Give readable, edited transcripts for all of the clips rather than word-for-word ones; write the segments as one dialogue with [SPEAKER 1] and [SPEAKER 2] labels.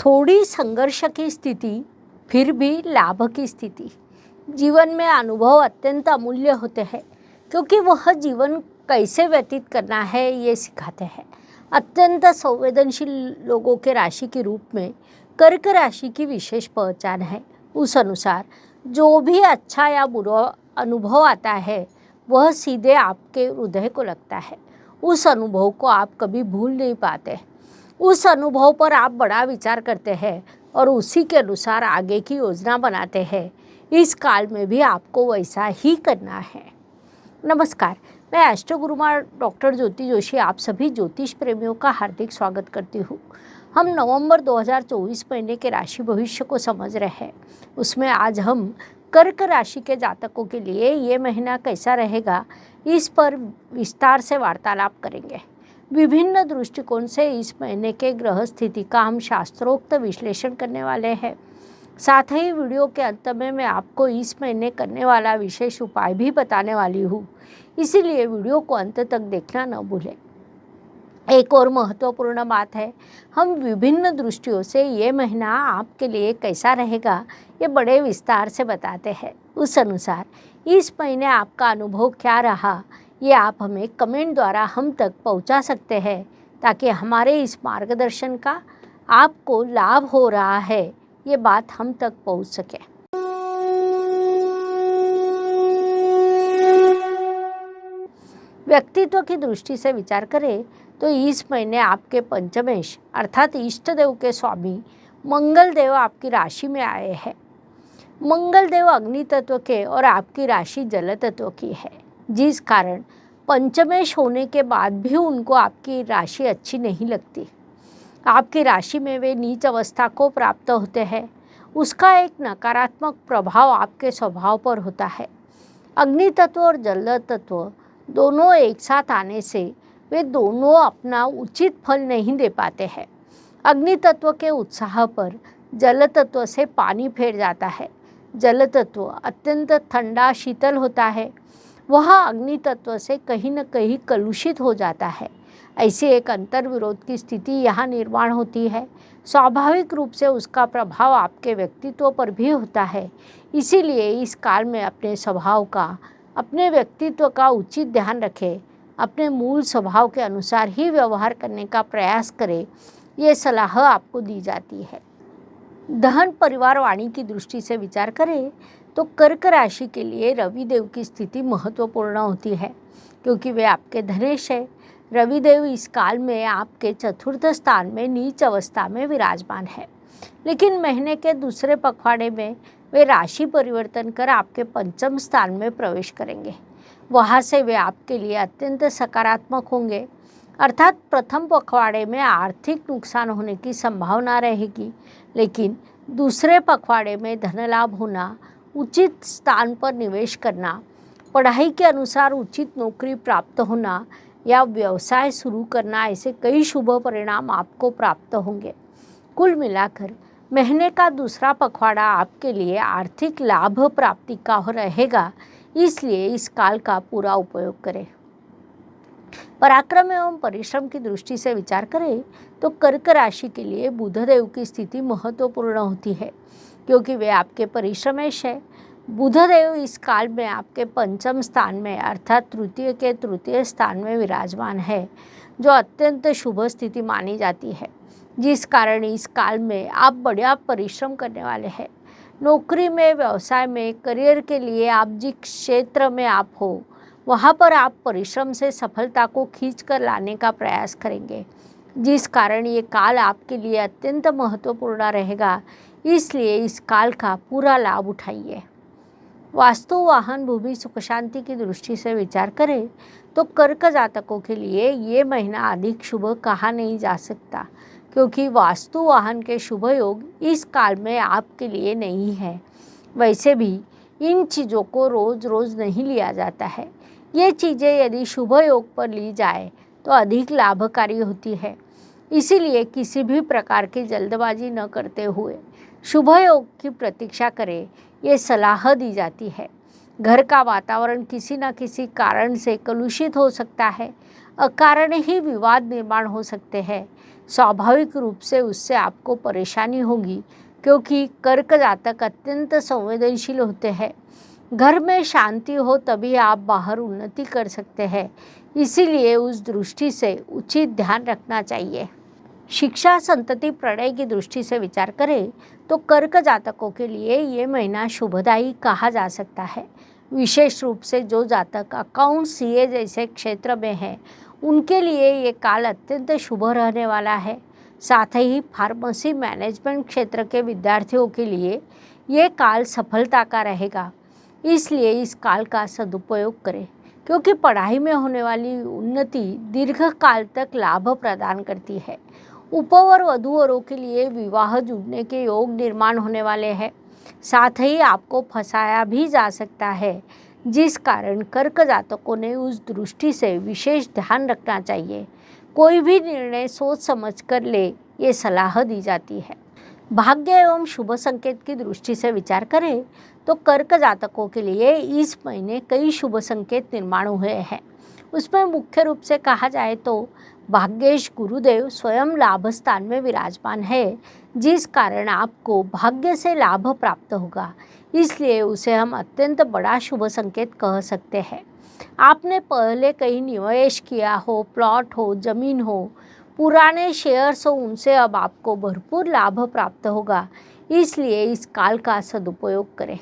[SPEAKER 1] थोड़ी संघर्ष की स्थिति फिर भी लाभ की स्थिति। जीवन में अनुभव अत्यंत अमूल्य होते हैं क्योंकि वह जीवन कैसे व्यतीत करना है ये सिखाते हैं। अत्यंत संवेदनशील लोगों के राशि के रूप में कर्क राशि की विशेष पहचान है। उस अनुसार जो भी अच्छा या बुरा अनुभव आता है वह सीधे आपके हृदय को लगता है। उस अनुभव को आप कभी भूल नहीं पाते। उस अनुभव पर आप बड़ा विचार करते हैं और उसी के अनुसार आगे की योजना बनाते हैं। इस काल में भी आपको वैसा ही करना है। नमस्कार, मैं एस्ट्रो गुरुमाँ डॉक्टर ज्योति जोशी आप सभी ज्योतिष प्रेमियों का हार्दिक स्वागत करती हूँ। हम नवंबर 2024 महीने के राशि भविष्य को समझ रहे हैं। उसमें आज हम कर्क राशि के जातकों के लिए ये महीना कैसा रहेगा इस पर विस्तार से वार्तालाप करेंगे। विभिन्न दृष्टिकोण से इस महीने के ग्रह स्थिति का हम शास्त्रोक्त विश्लेषण करने वाले हैं। साथ ही वीडियो के अंत में मैं आपको इस महीने करने वाला विशेष उपाय भी बताने वाली हूँ, इसीलिए वीडियो को अंत तक देखना न भूलें। एक और महत्वपूर्ण बात है, हम विभिन्न दृष्टियों से ये महीना आपके लिए कैसा रहेगा ये बड़े विस्तार से बताते हैं। उस अनुसार इस महीने आपका अनुभव क्या रहा ये आप हमें कमेंट द्वारा हम तक पहुंचा सकते हैं, ताकि हमारे इस मार्गदर्शन का आपको लाभ हो रहा है ये बात हम तक पहुंच सके। व्यक्तित्व की दृष्टि से विचार करें तो इस महीने आपके पंचमेश अर्थात इष्ट देव के स्वामी मंगल देव आपकी राशि में आए हैं। मंगल देव अग्नि तत्व के और आपकी राशि जल तत्व की है, जिस कारण पंचमेश होने के बाद भी उनको आपकी राशि अच्छी नहीं लगती। आपकी राशि में वे नीच अवस्था को प्राप्त होते हैं। उसका एक नकारात्मक प्रभाव आपके स्वभाव पर होता है। अग्नि तत्व और जल तत्व दोनों एक साथ आने से वे दोनों अपना उचित फल नहीं दे पाते हैं। अग्नि तत्व के उत्साह पर जल तत्व से पानी फेर जाता है। जल तत्व अत्यंत ठंडा शीतल होता है, वह अग्नि तत्व से कहीं न कहीं कलुषित हो जाता है। ऐसी एक अंतर्विरोध की स्थिति यहाँ निर्माण होती है। स्वाभाविक रूप से उसका प्रभाव आपके व्यक्तित्व पर भी होता है। इसीलिए इस काल में अपने स्वभाव का, अपने व्यक्तित्व का उचित ध्यान रखें। अपने मूल स्वभाव के अनुसार ही व्यवहार करने का प्रयास करें, ये सलाह आपको दी जाती है। धन परिवार वाणी की दृष्टि से विचार करें तो कर्क राशि के लिए रविदेव की स्थिति महत्वपूर्ण होती है, क्योंकि वे आपके धनेश है। रविदेव इस काल में आपके चतुर्थ स्थान में नीच अवस्था में विराजमान है, लेकिन महीने के दूसरे पखवाड़े में वे राशि परिवर्तन कर आपके पंचम स्थान में प्रवेश करेंगे। वहाँ से वे आपके लिए अत्यंत सकारात्मक होंगे। अर्थात प्रथम पखवाड़े में आर्थिक नुकसान होने की संभावना रहेगी, लेकिन दूसरे पखवाड़े में धन लाभ होना, उचित स्थान पर निवेश करना, पढ़ाई के अनुसार उचित नौकरी प्राप्त होना या व्यवसाय शुरू करना, ऐसे कई शुभ परिणाम आपको प्राप्त होंगे। कुल मिलाकर महीने का दूसरा पखवाड़ा आपके लिए आर्थिक लाभ प्राप्ति का रहेगा, इसलिए इस काल का पूरा उपयोग करें। पराक्रम एवं परिश्रम की दृष्टि से विचार करें तो कर्क राशि के लिए बुधदेव की स्थिति महत्वपूर्ण होती है, क्योंकि वे आपके परिश्रमेश है। बुधदेव इस काल में आपके पंचम स्थान में अर्थात तृतीय के तृतीय स्थान में विराजमान है, जो अत्यंत शुभ स्थिति मानी जाती है, जिस कारण इस काल में आप बड़ा परिश्रम करने वाले हैं। नौकरी में, व्यवसाय में, करियर के लिए आप जिस क्षेत्र में आप हो वहाँ पर आप परिश्रम से सफलता को खींच कर लाने का प्रयास करेंगे, जिस कारण ये काल आपके लिए अत्यंत महत्वपूर्ण रहेगा। इसलिए इस काल का पूरा लाभ उठाइए। वास्तु, वाहन, भूमि, सुख शांति की दृष्टि से विचार करें तो कर्क जातकों के लिए ये महीना अधिक शुभ कहा नहीं जा सकता, क्योंकि वास्तु वाहन के शुभ योग इस काल में आपके लिए नहीं है। वैसे भी इन चीज़ों को रोज़ रोज़ नहीं लिया जाता है। ये चीज़ें यदि शुभ योग पर ली जाए तो अधिक लाभकारी होती है। इसीलिए किसी भी प्रकार की जल्दबाजी न करते हुए शुभ योग की प्रतीक्षा करें, ये सलाह दी जाती है। घर का वातावरण किसी न किसी कारण से कलुषित हो सकता है, अकारण ही विवाद निर्माण हो सकते हैं। स्वाभाविक रूप से उससे आपको परेशानी होगी, क्योंकि कर्क जातक अत्यंत संवेदनशील होते हैं। घर में शांति हो तभी आप बाहर उन्नति कर सकते हैं, इसीलिए उस दृष्टि से उचित ध्यान रखना चाहिए। शिक्षा, संतति, प्रणय की दृष्टि से विचार करें तो कर्क जातकों के लिए ये महीना शुभदायी कहा जा सकता है। विशेष रूप से जो जातक अकाउंट, सीए जैसे क्षेत्र में है, उनके लिए ये काल अत्यंत शुभ रहने वाला है। साथ ही फार्मेसी, मैनेजमेंट क्षेत्र के विद्यार्थियों के लिए ये काल सफलता का रहेगा, इसलिए इस काल का सदुपयोग करें, क्योंकि पढ़ाई में होने वाली उन्नति दीर्घ काल तक लाभ प्रदान करती है। उपवर वधूवरों के लिए विवाह जुड़ने के योग निर्माण होने वाले हैं। साथ ही आपको फंसाया भी जा सकता है, जिस कारण कर्क जातकों ने उस दृष्टि से विशेष ध्यान रखना चाहिए। कोई भी निर्णय सोच समझ कर ले, ये सलाह दी जाती है। भाग्य एवं शुभ संकेत की दृष्टि से विचार करें तो कर्क जातकों के लिए इस महीने कई शुभ संकेत निर्माण हुए हैं। उसमें मुख्य रूप से कहा जाए तो भाग्येश गुरुदेव स्वयं लाभ स्थान में विराजमान है, जिस कारण आपको भाग्य से लाभ प्राप्त होगा, इसलिए उसे हम अत्यंत बड़ा शुभ संकेत कह सकते हैं। आपने पहले कहीं निवेश किया हो, प्लॉट हो, जमीन हो, पुराने शेयर्स हो, उनसे अब आपको भरपूर लाभ प्राप्त होगा, इसलिए इस काल का सदुपयोग करें।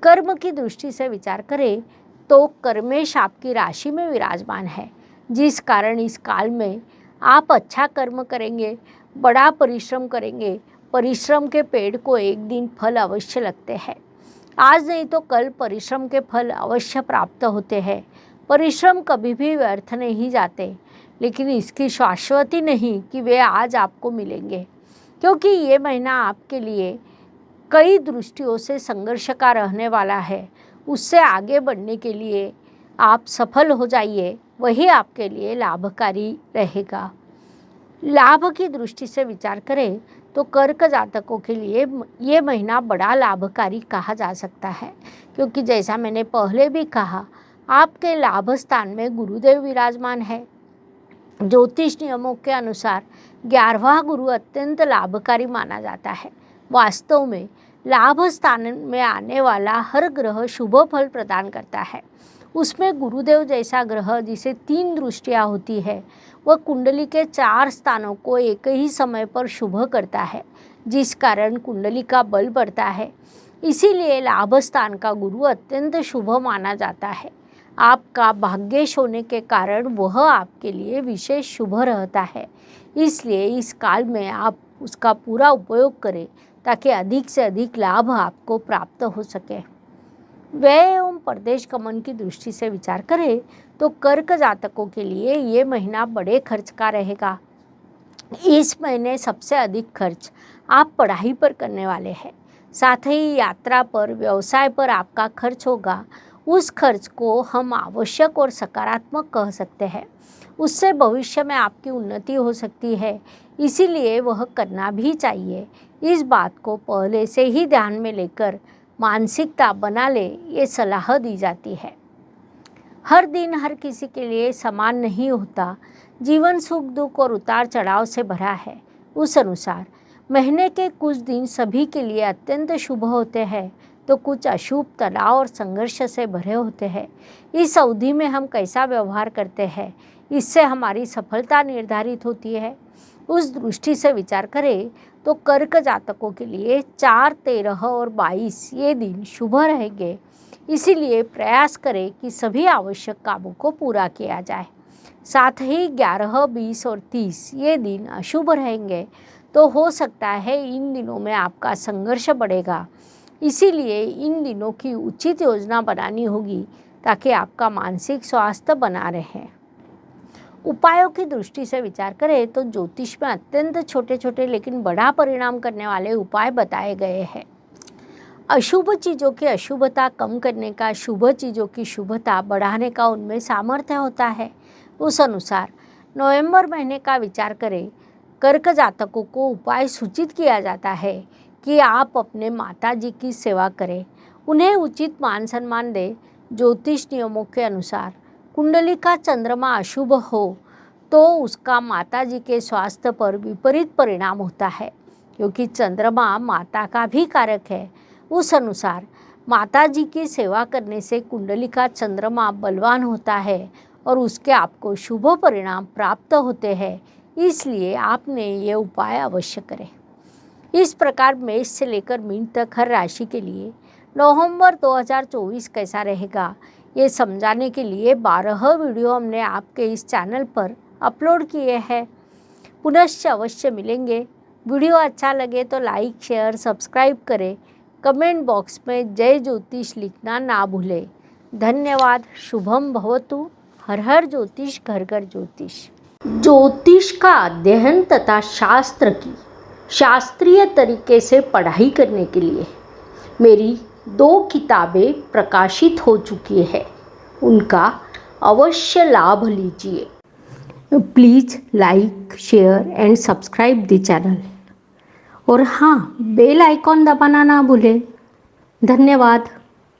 [SPEAKER 1] कर्म की दृष्टि से विचार करें तो कर्मेश आपकी राशि में विराजमान है, जिस कारण इस काल में आप अच्छा कर्म करेंगे, बड़ा परिश्रम करेंगे। परिश्रम के पेड़ को एक दिन फल अवश्य लगते हैं। आज नहीं तो कल परिश्रम के फल अवश्य प्राप्त होते हैं। परिश्रम कभी भी व्यर्थ नहीं जाते, लेकिन इसकी शाश्वती नहीं कि वे आज आपको मिलेंगे, क्योंकि ये महीना आपके लिए कई दृष्टियों से संघर्ष का रहने वाला है। उससे आगे बढ़ने के लिए आप सफल हो जाइए, वही आपके लिए लाभकारी रहेगा। लाभ की दृष्टि से विचार करें तो कर्क जातकों के लिए ये महीना बड़ा लाभकारी कहा जा सकता है, क्योंकि जैसा मैंने पहले भी कहा, आपके लाभ स्थान में गुरुदेव विराजमान है। ज्योतिष नियमों के अनुसार 11वां गुरु अत्यंत लाभकारी माना जाता है। वास्तव में लाभ स्थान में आने वाला हर ग्रह शुभ फल प्रदान करता है। उसमें गुरुदेव जैसा ग्रह जिसे 3 दृष्टियाँ होती है, वह कुंडली के 4 स्थानों को एक ही समय पर शुभ करता है, जिस कारण कुंडली का बल बढ़ता है। इसीलिए लाभ स्थान का गुरु अत्यंत शुभ माना जाता है। आपका भाग्येश होने के कारण वह आपके लिए विशेष शुभ रहता है, इसलिए इस काल में आप उसका पूरा उपयोग करें ताकि अधिक से अधिक लाभ आपको प्राप्त हो सके। व्यय एवं परदेश गमन की दृष्टि से विचार करें तो कर्क जातकों के लिए ये महीना बड़े खर्च का रहेगा। इस महीने सबसे अधिक खर्च आप पढ़ाई पर करने वाले हैं। साथ ही यात्रा पर, व्यवसाय पर आपका खर्च होगा। उस खर्च को हम आवश्यक और सकारात्मक कह सकते हैं। उससे भविष्य में आपकी उन्नति हो सकती है, इसीलिए वह करना भी चाहिए। इस बात को पहले से ही ध्यान में लेकर मानसिकता बना ले, ये सलाह दी जाती है। हर दिन हर किसी के लिए समान नहीं होता। जीवन सुख दुख और उतार चढ़ाव से भरा है। उस अनुसार महीने के कुछ दिन सभी के लिए अत्यंत शुभ होते हैं, तो कुछ अशुभ, तनाव और संघर्ष से भरे होते हैं। इस अवधि में हम कैसा व्यवहार करते हैं, इससे हमारी सफलता निर्धारित होती है। उस दृष्टि से विचार करें तो कर्क जातकों के लिए 4, 13 और 22 ये दिन शुभ रहेंगे। इसीलिए प्रयास करें कि सभी आवश्यक कामों को पूरा किया जाए। साथ ही 11, 20 और 30 ये दिन अशुभ रहेंगे, तो हो सकता है इन दिनों में आपका संघर्ष बढ़ेगा। इसीलिए इन दिनों की उचित योजना बनानी होगी ताकि आपका मानसिक स्वास्थ्य बना रहे। उपायों की दृष्टि से विचार करें तो ज्योतिष में अत्यंत छोटे छोटे लेकिन बड़ा परिणाम करने वाले उपाय बताए गए हैं। अशुभ चीज़ों की अशुभता कम करने का, शुभ चीज़ों की शुभता बढ़ाने का उनमें सामर्थ्य होता है। उस अनुसार नवंबर महीने का विचार करें। कर्क जातकों को उपाय सूचित किया जाता है कि आप अपने माता जी की सेवा करें, उन्हें उचित मान सम्मान दें। ज्योतिष नियमों के अनुसार कुंडली का चंद्रमा अशुभ हो तो उसका माताजी के स्वास्थ्य पर विपरीत परिणाम होता है, क्योंकि चंद्रमा माता का भी कारक है। उस अनुसार माताजी की सेवा करने से कुंडली का चंद्रमा बलवान होता है और उसके आपको शुभ परिणाम प्राप्त होते हैं। इसलिए आपने ये उपाय अवश्य करें। इस प्रकार मेष से लेकर मीन तक हर राशि के लिए नवंबर 2024 कैसा रहेगा, ये समझाने के लिए 12 वीडियो हमने आपके इस चैनल पर अपलोड किए हैं। पुनश्च अवश्य मिलेंगे। वीडियो अच्छा लगे तो लाइक, शेयर, सब्सक्राइब करें। कमेंट बॉक्स में जय ज्योतिष लिखना ना भूलें। धन्यवाद। शुभम भवतु। हर हर ज्योतिष, घर घर ज्योतिष। ज्योतिष का अध्ययन तथा शास्त्र की शास्त्रीय तरीके से पढ़ाई करने के लिए मेरी 2 किताबें प्रकाशित हो चुकी है, उनका अवश्य लाभ लीजिए। Please like, share and subscribe the channel. और हाँ, बेल आइकॉन दबाना ना भूलें। धन्यवाद।